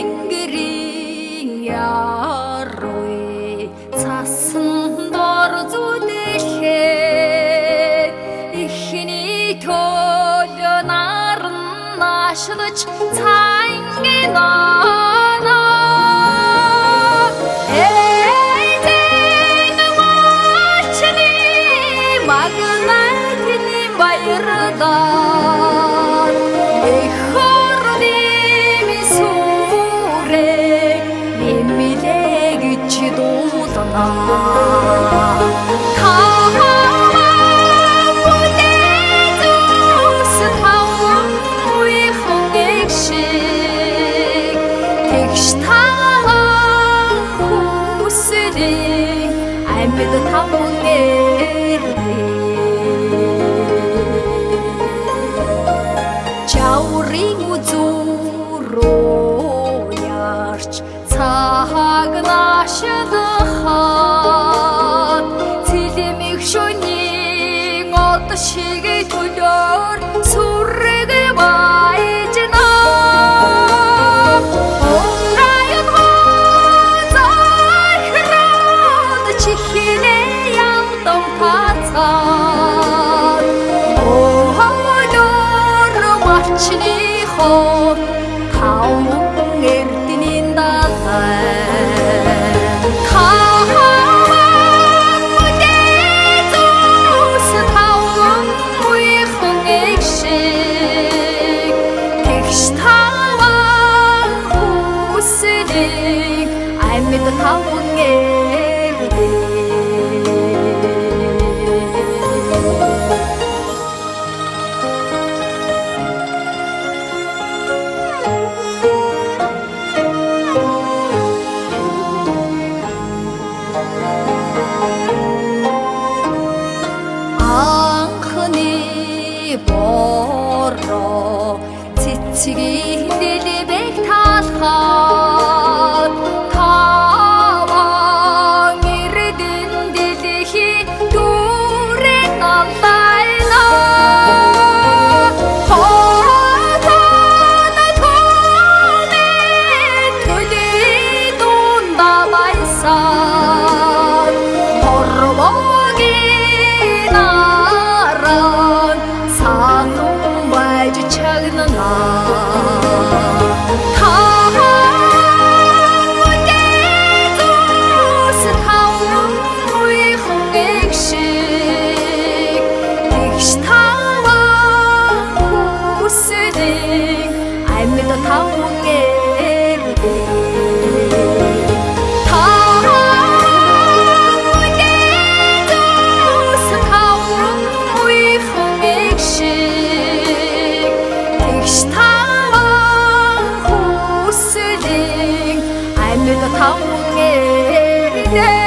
тэнгэрийн яаруу цасан дор зүлэхэд ихний төлөө наран наашдаж цаангийн Жаурын үзүүрөө ярч цаг наашдахад цэлэмих шөнийн од шиг төлөөр сүрэг баяжна Орайын захраад чихнэ ялдам тацаад Чний хот таван эрдэнийн далай таван үдээ зүс таван үехэн эгшиг тэгш таван хүслийг амьд таван эрдэнэ бороо цэцгийн дэлбэг талхаад таван эрдэн дэлхий дүүрэн наллайна хотод тонэ төлөй дунда байсан хорвогийн аран I'm in the town.